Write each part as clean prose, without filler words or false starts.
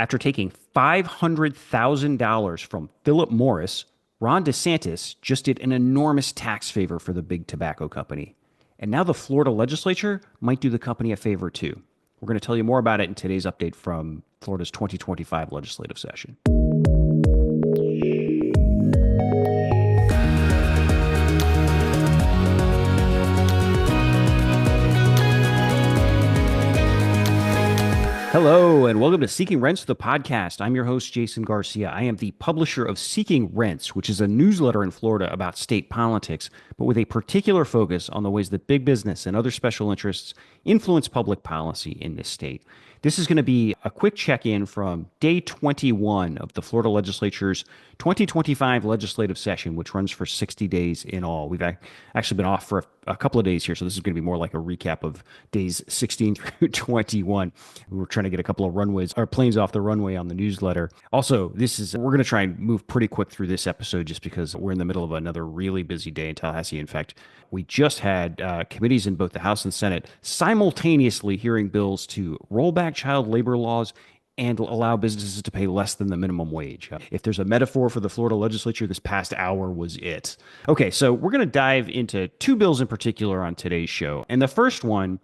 After taking $500,000 from Philip Morris, Ron DeSantis just did an enormous tax favor for the big tobacco company. And now the Florida legislature might do the company a favor too. We're going to tell you more about it in today's update from Florida's 2025 legislative session. Hello, and welcome to Seeking Rents, the podcast. I'm your host, Jason Garcia. I am the publisher of Seeking Rents, which is a newsletter in Florida about state politics, but with a particular focus on the ways that big business and other special interests influence public policy in this state. This is going to be a quick check-in from day 21 of the Florida Legislature's 2025 legislative session, which runs for 60 days in all. We've actually been off for a couple of days here, so this is going to be more like a recap of days 16 through 21. We're trying to get a couple of planes off the runway on the newsletter. Also, we're going to try and move pretty quick through this episode just because we're in the middle of another really busy day in Tallahassee. In fact, we just had committees in both the House and Senate simultaneously hearing bills to roll back child labor laws and allow businesses to pay less than the minimum wage. If there's a metaphor for the Florida legislature, this past hour was it. Okay, so we're going to dive into two bills in particular on today's show. And the first one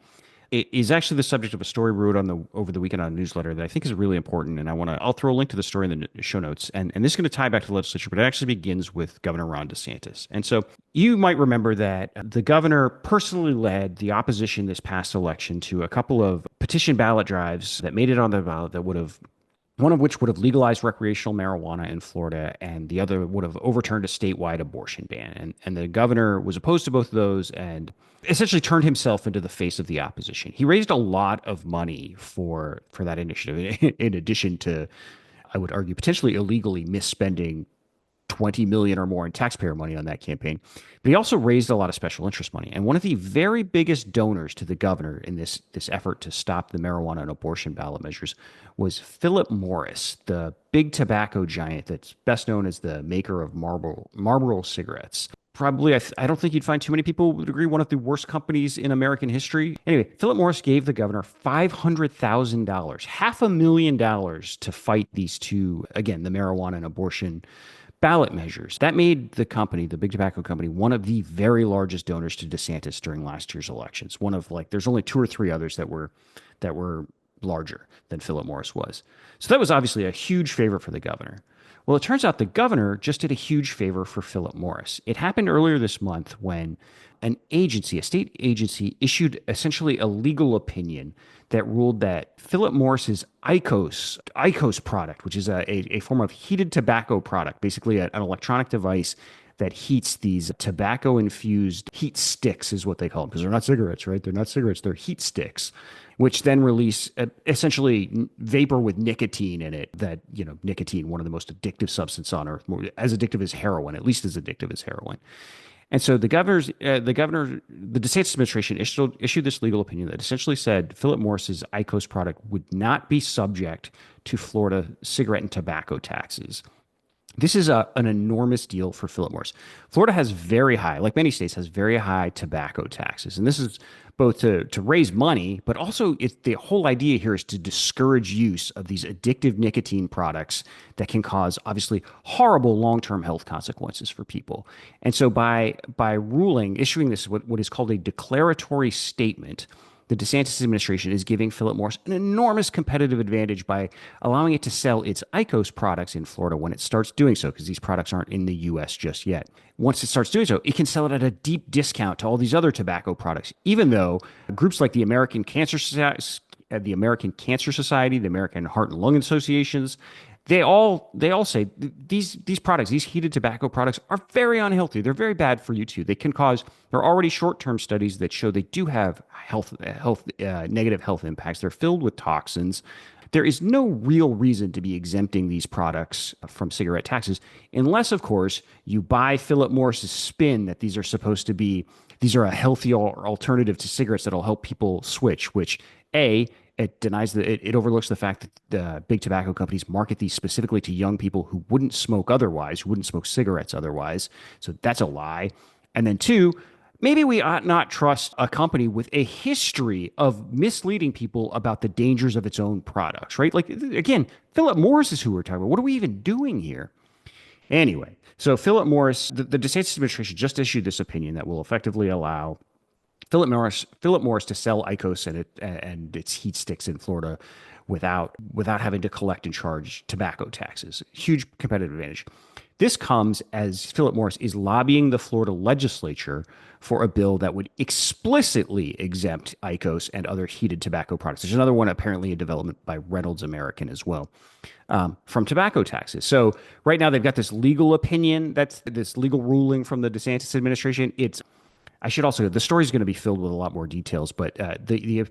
is actually the subject of a story we wrote over the weekend on a newsletter that I think is really important. And I'll throw a link to the story in the show notes. And this is going to tie back to the legislature, but it actually begins with Governor Ron DeSantis. And so you might remember that the governor personally led the opposition this past election to a couple of petition ballot drives that made it on the ballot that one of which would have legalized recreational marijuana in Florida, and the other would have overturned a statewide abortion ban. And the governor was opposed to both of those and essentially turned himself into the face of the opposition. He raised a lot of money for that initiative, in addition to, I would argue, potentially illegally misspending $20 million or more in taxpayer money on that campaign. But he also raised a lot of special interest money. And one of the very biggest donors to the governor in this effort to stop the marijuana and abortion ballot measures was Philip Morris, the big tobacco giant that's best known as the maker of Marlboro cigarettes. Probably, I don't think you'd find too many people would agree, one of the worst companies in American history. Anyway, Philip Morris gave the governor $500,000, $500,000 to fight these two, again, the marijuana and abortion ballot measures. That made the company, the big tobacco company, one of the very largest donors to DeSantis during last year's elections. There's only two or three others that were larger than Philip Morris was. So that was obviously a huge favor for the governor. Well, it turns out the governor just did a huge favor for Philip Morris. It happened earlier this month when a state agency, issued essentially a legal opinion that ruled that Philip Morris's IQOS product, which is a form of heated tobacco product, basically an electronic device that heats these tobacco-infused heat sticks is what they call them, because they're not cigarettes, right? They're not cigarettes, they're heat sticks, which then release essentially vapor with nicotine in it. That, nicotine, one of the most addictive substances on earth, as addictive as heroin, at least as addictive as heroin. And so the DeSantis administration issued this legal opinion that essentially said Philip Morris's IQOS product would not be subject to Florida cigarette and tobacco taxes. This is an enormous deal for Philip Morris. Florida has very high, like many states, has very high tobacco taxes. And this is both to raise money, but also the whole idea here is to discourage use of these addictive nicotine products that can cause, obviously, horrible long-term health consequences for people. And so by issuing this, what is called a declaratory statement, the DeSantis administration is giving Philip Morris an enormous competitive advantage by allowing it to sell its IQOS products in Florida when it starts doing so, because these products aren't in the U.S. just yet. Once it starts doing so, it can sell it at a deep discount to all these other tobacco products, even though groups like the American Cancer Society, the American Heart and Lung Associations, they all say these products, these heated tobacco products, are very unhealthy. They're very bad for you too. There are already short-term studies that show they do have negative health impacts. They're filled with toxins. There is no real reason to be exempting these products from cigarette taxes, unless, of course, you buy Philip Morris's spin that these are a healthy alternative to cigarettes that'll help people switch, which it overlooks the fact that the big tobacco companies market these specifically to young people who wouldn't smoke cigarettes otherwise. So that's a lie. And then two, maybe we ought not trust a company with a history of misleading people about the dangers of its own products, right? Like, again, Philip Morris is who we're talking about. What are we even doing here? Anyway, so Philip Morris, the DeSantis administration just issued this opinion that will effectively allow Philip Morris to sell IQOS and its heat sticks in Florida without having to collect and charge tobacco taxes. Huge competitive advantage. This comes as Philip Morris is lobbying the Florida legislature for a bill that would explicitly exempt IQOS and other heated tobacco products. There's another one apparently in development by Reynolds American as well, from tobacco taxes. So right now they've got this legal opinion, that's this legal ruling from the DeSantis administration. I should also, the story is going to be filled with a lot more details, but the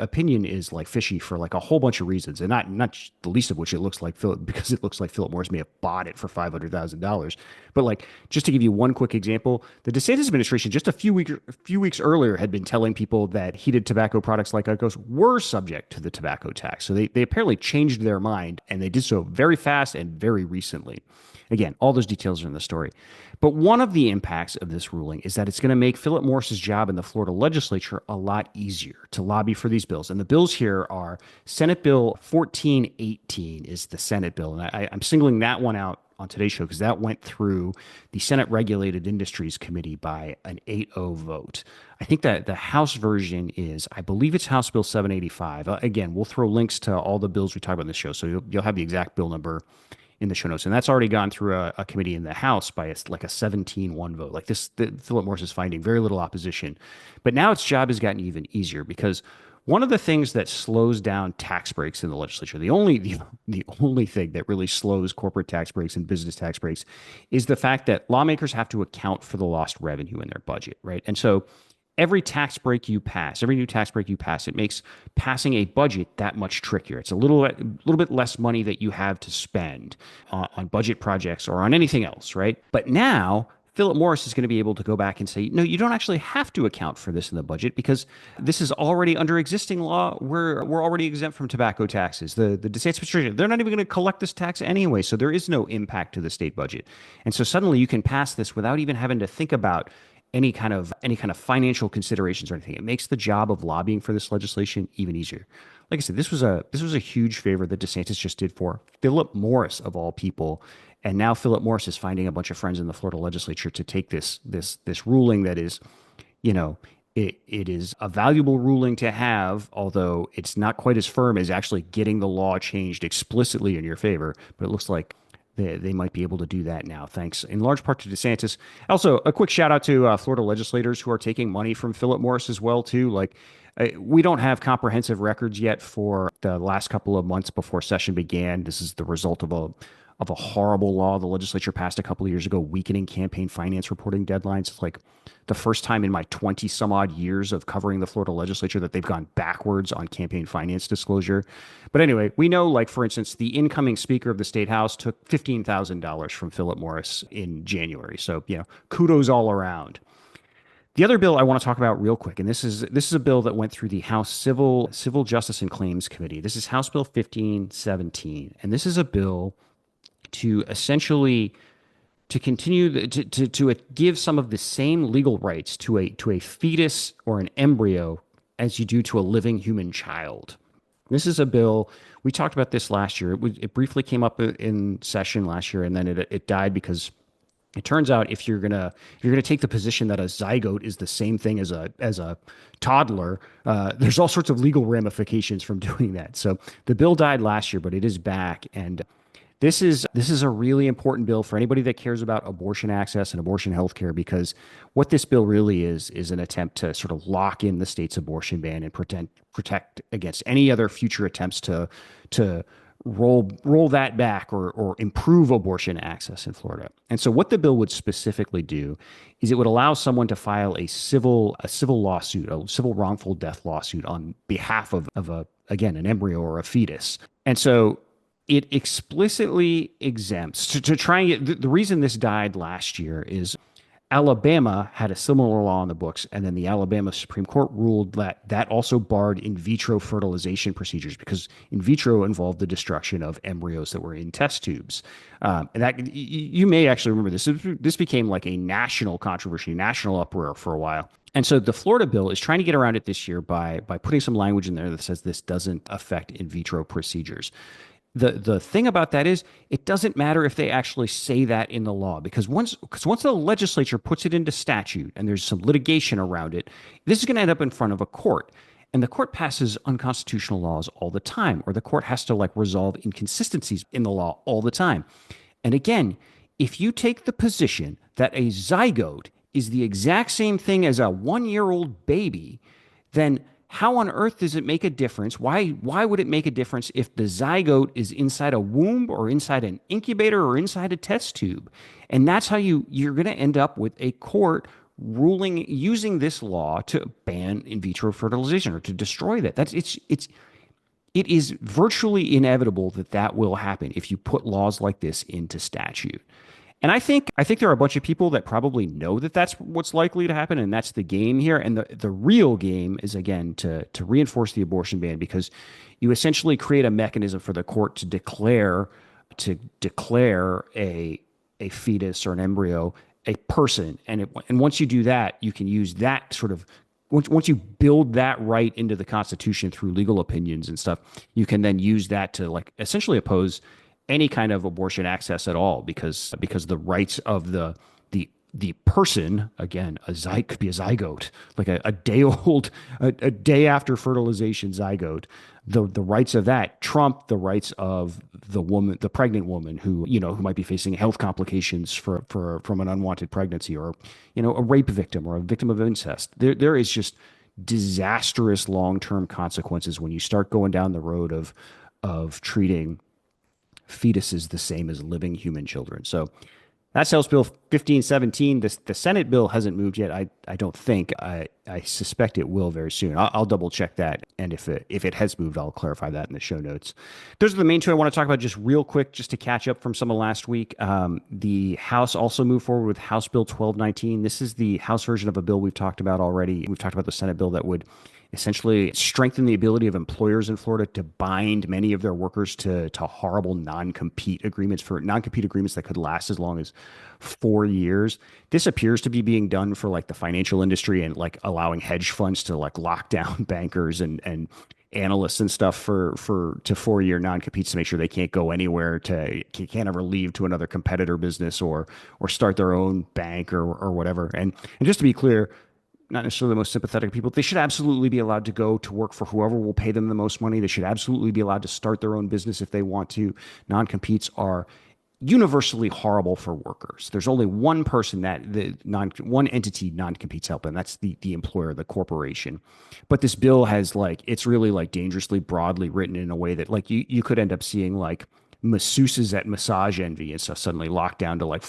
opinion is like fishy for like a whole bunch of reasons, and not the least of which it looks like Philip Morris may have bought it for $500,000. But like, just to give you one quick example, the DeSantis administration just a few weeks earlier had been telling people that heated tobacco products like IQOS were subject to the tobacco tax. So they apparently changed their mind, and they did so very fast and very recently. Again, all those details are in the story. But one of the impacts of this ruling is that it's going to make Philip Morris's job in the Florida legislature a lot easier to lobby for these bills. And the bills here are Senate Bill 1418 is the Senate bill. And I'm singling that one out on today's show because that went through the Senate Regulated Industries Committee by an 8-0 vote. I think that the House version is, I believe it's House Bill 785. Again, we'll throw links to all the bills we talk about in this show, so you'll have the exact bill number in the show notes. And that's already gone through a committee in the House by a 17-1 vote. Like this, Philip Morris is finding very little opposition. But now its job has gotten even easier because one of the things that slows down tax breaks in the legislature, the only thing that really slows corporate tax breaks and business tax breaks is the fact that lawmakers have to account for the lost revenue in their budget, right? And so every new tax break you pass, it makes passing a budget that much trickier. It's a little bit less money that you have to spend on budget projects or on anything else, right? But now Philip Morris is going to be able to go back and say, no, you don't actually have to account for this in the budget because this is already under existing law. We're already exempt from tobacco taxes. The DeSantis administration, they're not even going to collect this tax anyway, so there is no impact to the state budget. And so suddenly you can pass this without even having to think about any kind of financial considerations or anything. It makes the job of lobbying for this legislation even easier. Like I said, this was a huge favor that DeSantis just did for Philip Morris of all people, and now Philip Morris is finding a bunch of friends in the Florida legislature to take this ruling that is, it is a valuable ruling to have, although it's not quite as firm as actually getting the law changed explicitly in your favor. But it looks like they might be able to do that now, thanks in large part to DeSantis. Also, a quick shout out to Florida legislators who are taking money from Philip Morris as well, too. Like, we don't have comprehensive records yet for the last couple of months before session began. This is the result of a horrible law the legislature passed a couple of years ago, weakening campaign finance reporting deadlines. It's like the first time in my 20 some odd years of covering the Florida legislature that they've gone backwards on campaign finance disclosure. But anyway, we know, like, for instance, the incoming Speaker of the State House took $15,000 from Philip Morris in January. So, kudos all around. The other bill I want to talk about real quick, and this is a bill that went through the House Civil Justice and Claims Committee. This is House Bill 1517, and this is a bill to essentially to continue to give some of the same legal rights to a fetus or an embryo as you do to a living human child. This is a bill, we talked about this last year. It briefly came up in session last year, and then it died because it turns out if you're gonna take the position that a zygote is the same thing as a toddler, there's all sorts of legal ramifications from doing that. So the bill died last year, but it is back, and this is a really important bill for anybody that cares about abortion access and abortion health care, because what this bill really is an attempt to sort of lock in the state's abortion ban and protect against any other future attempts to roll that back or improve abortion access in Florida. And so what the bill would specifically do is it would allow someone to file a civil lawsuit, a civil wrongful death lawsuit on behalf of an embryo or a fetus. And so it explicitly exempts to try and get the reason this died last year is Alabama had a similar law on the books, and then the Alabama Supreme Court ruled that that also barred in vitro fertilization procedures because in vitro involved the destruction of embryos that were in test tubes. And that you may actually remember this. This became like a national controversy, national uproar for a while. And so the Florida bill is trying to get around it this year by putting some language in there that says this doesn't affect in vitro procedures. The thing about that is it doesn't matter if they actually say that in the law because once the legislature puts it into statute and there's some litigation around it, this is going to end up in front of a court. And the court passes unconstitutional laws all the time, or the court has to like resolve inconsistencies in the law all the time. And again, if you take the position that a zygote is the exact same thing as a 1 year old baby, then how on earth does it make a difference? Why would it make a difference if the zygote is inside a womb or inside an incubator or inside a test tube? And that's how you're going to end up with a court ruling using this law to ban in vitro fertilization or to destroy that. It is virtually inevitable that that will happen if you put laws like this into statute. And I think there are a bunch of people that probably know that that's what's likely to happen, and that's the game here. And the real game is again to reinforce the abortion ban because you essentially create a mechanism for the court to declare a fetus or an embryo a person, and once you do that, you can use that sort of once you build that right into the Constitution through legal opinions and stuff, you can then use that to like essentially oppose any kind of abortion access at all because the rights of the person, again, could be a zygote, like a day old, a day after fertilization zygote. The rights of that trump the rights of the woman, the pregnant woman who might be facing health complications from an unwanted pregnancy, or a rape victim or a victim of incest. There is just disastrous long-term consequences when you start going down the road of treating fetuses the same as living human children. So that's House Bill 1517. The Senate bill hasn't moved yet. I don't think. I suspect it will very soon. I'll double check that. And if it has moved, I'll clarify that in the show notes. Those are the main two I want to talk about just real quick, just to catch up from some of last week. The House also moved forward with House Bill 1219. This is the House version of a bill we've talked about already. We've talked about the Senate bill that would essentially strengthen the ability of employers in Florida to bind many of their workers to horrible non-compete agreements that could last as long as 4 years. This appears to be being done for like the financial industry and like allowing hedge funds to like lock down bankers and analysts and stuff to 4 year non-competes to make sure they can't go anywhere, can't ever leave to another competitor business or start their own bank or whatever. And just to be clear, not necessarily the most sympathetic people, they should absolutely be allowed to go to work for whoever will pay them the most money. They should absolutely be allowed to start their own business if they want to. Non-competes are universally horrible for workers. There's only one person one entity non-competes help, and that's the employer, the corporation. But this bill has it's really like dangerously broadly written in a way that like you could end up seeing like masseuses at Massage Envy and stuff suddenly locked down to like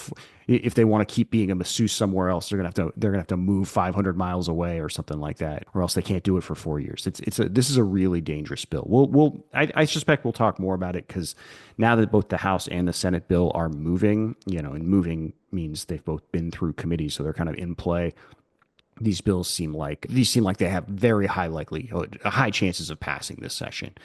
if they want to keep being a masseuse somewhere else, they're gonna have to move 500 miles away or something like that, or else they can't do it for 4 years. This is a really dangerous bill. I suspect we'll talk more about it because now that both the House and the Senate bill are moving, and moving means they've both been through committee, so they're kind of in play. These seem like they have very high chances of passing this session.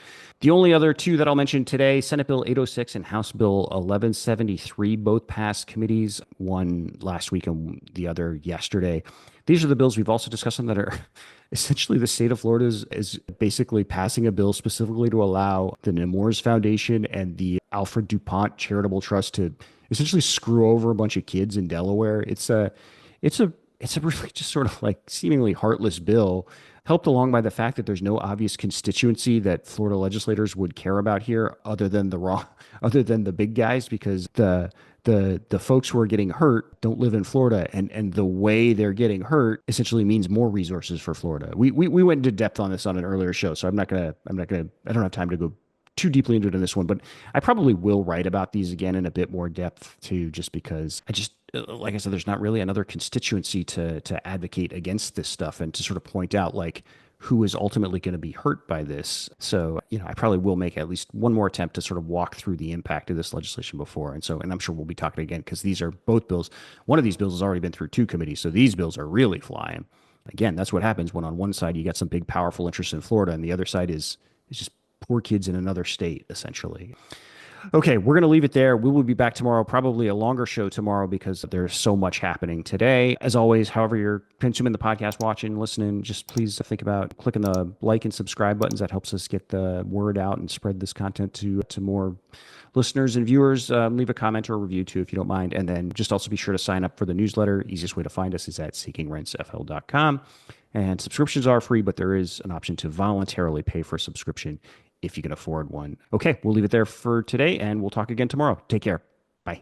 The only other two that I'll mention today, Senate Bill 806 and House Bill 1173, both passed committees, one last week and the other yesterday. These are the bills we've also discussed that are essentially the state of Florida is basically passing a bill specifically to allow the Nemours Foundation and the Alfred DuPont Charitable Trust to essentially screw over a bunch of kids in Delaware. It's a really just sort of like seemingly heartless bill, helped along by the fact that there's no obvious constituency that Florida legislators would care about here other than the big guys, because the folks who are getting hurt don't live in Florida, and the way they're getting hurt essentially means more resources for Florida. We went into depth on this on an earlier show, so I don't have time to go too deeply into it in this one, but I probably will write about these again in a bit more depth too, just because like I said, there's not really another constituency to advocate against this stuff and to sort of point out like who is ultimately going to be hurt by this. So, I probably will make at least one more attempt to sort of walk through the impact of this legislation before. And I'm sure we'll be talking again because these are both bills. One of these bills has already been through two committees. So these bills are really flying. Again, that's what happens when on one side you got some big, powerful interest in Florida and the other side is just poor kids in another state, essentially. Okay, we're going to leave it there. We will be back tomorrow, probably a longer show tomorrow because there's so much happening today. As always, however you're consuming the podcast, watching, listening, just please think about clicking the like and subscribe buttons. That helps us get the word out and spread this content to more listeners and viewers. Leave a comment or a review too, if you don't mind. And then just also be sure to sign up for the newsletter. Easiest way to find us is at seekingrentsfl.com. And subscriptions are free, but there is an option to voluntarily pay for a subscription if you can afford one. Okay, we'll leave it there for today, and we'll talk again tomorrow. Take care. Bye.